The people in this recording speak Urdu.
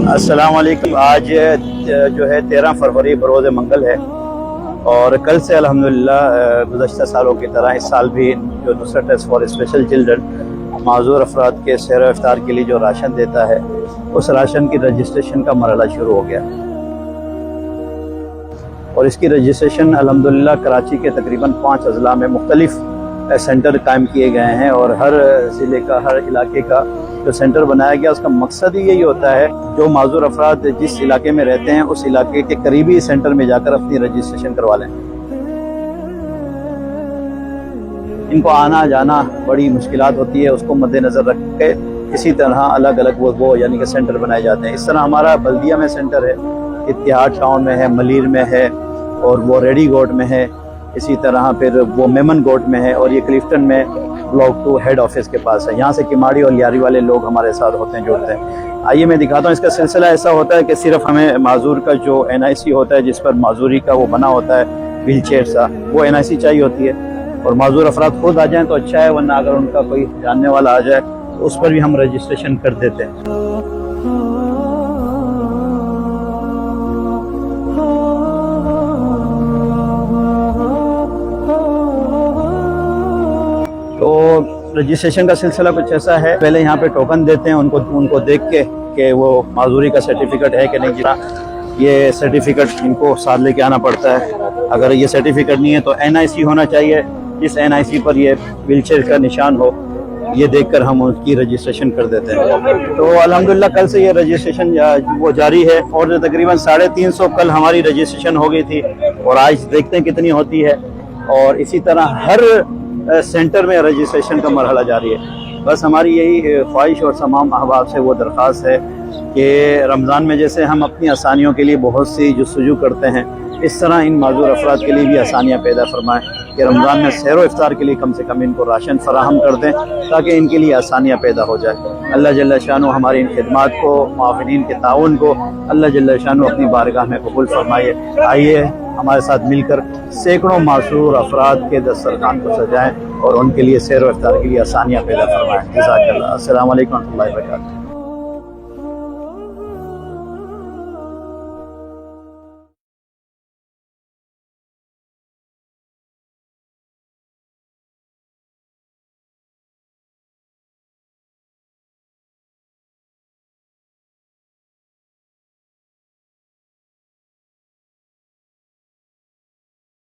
السلام علیکم۔ آج جو ہے 13 فروری بروز منگل ہے، اور کل سے الحمدللہ گزشتہ سالوں کی طرح اس سال بھی جو نصرت ٹرسٹ فار اسپیشل چلڈرن معذور افراد کے سحر و افطار کے لیے جو راشن دیتا ہے، اس راشن کی رجسٹریشن کا مرحلہ شروع ہو گیا، اور اس کی رجسٹریشن الحمدللہ کراچی کے تقریباً 5 اضلاع میں مختلف سینٹر قائم کیے گئے ہیں، اور ہر ضلع کا، ہر علاقے کا جو سینٹر بنایا گیا اس کا مقصد ہی یہی ہوتا ہے جو معذور افراد جس علاقے میں رہتے ہیں اس علاقے کے قریبی سینٹر میں جا کر اپنی رجسٹریشن کروا لیں۔ ان کو آنا جانا بڑی مشکلات ہوتی ہے، اس کو مد نظر رکھ کے اسی طرح الگ الگ وہ یعنی کہ سینٹر بنائے جاتے ہیں۔ اس طرح ہمارا بلدیہ میں سینٹر ہے، اتحاد ٹاؤن میں ہے، ملیر میں ہے، اور وہ ریڈی گوٹ میں ہے، اسی طرح پھر وہ میمن گوٹ میں ہے، اور یہ کلیفٹن میں بلاک 2 ہیڈ آفس کے پاس ہے۔ یہاں سے کماڑی اور لیاری والے لوگ ہمارے ساتھ ہوتے ہیں، جڑتے ہیں۔ آئیے میں دکھاتا ہوں۔ اس کا سلسلہ ایسا ہوتا ہے کہ صرف ہمیں معذور کا جو NIC ہوتا ہے، جس پر معذوری کا وہ بنا ہوتا ہے ویل چیئر سا، وہ NIC چاہیے ہوتی ہے، اور معذور افراد خود آ جائیں تو اچھا ہے، ورنہ اگر ان کا کوئی جاننے والا آ جائے تو اس پر بھی ہم رجسٹریشن کر دیتے ہیں۔ تو رجسٹریشن کا سلسلہ کچھ ایسا ہے، پہلے یہاں پہ ٹوکن دیتے ہیں ان کو دیکھ کے کہ وہ معذوری کا سرٹیفکیٹ ہے کہ نہیں۔ یہ سرٹیفکیٹ ان کو ساتھ لے کے آنا پڑتا ہے۔ اگر یہ سرٹیفکیٹ نہیں ہے تو NIC ہونا چاہیے، جس NIC پر یہ ویل چیئر کا نشان ہو، یہ دیکھ کر ہم ان کی رجسٹریشن کر دیتے ہیں۔ تو الحمدللہ کل سے یہ رجسٹریشن وہ جاری ہے، اور تقریباً 350 کل ہماری رجسٹریشن ہو گئی تھی، اور آج دیکھتے ہیں کتنی ہوتی ہے، اور اسی طرح ہر سینٹر میں رجسٹریشن کا مرحلہ جاری ہے۔ بس ہماری یہی خواہش اور تمام احباب سے وہ درخواست ہے کہ رمضان میں جیسے ہم اپنی آسانیوں کے لیے بہت سی جستجو کرتے ہیں، اس طرح ان معذور افراد کے لیے بھی آسانیاں پیدا فرمائیں کہ رمضان میں سحر و افطار کے لیے کم سے کم ان کو راشن فراہم کر دیں، تاکہ ان کے لیے آسانیاں پیدا ہو جائے۔ اللہ جل شانہ ہماری ان خدمات کو، معاونین کے تعاون کو اللہ جل شانہ اپنی بارگاہ میں قبول فرمائے۔ آئیے ہمارے ساتھ مل کر سینکڑوں معذور افراد کے دسترخوان کو سجائیں، اور ان کے لیے سحر و افطار کے لیے آسانیاں پیدا فرمائیں۔ جزاک اللہ۔ السلام علیکم و رحمۃ اللہ وبرکاتہ۔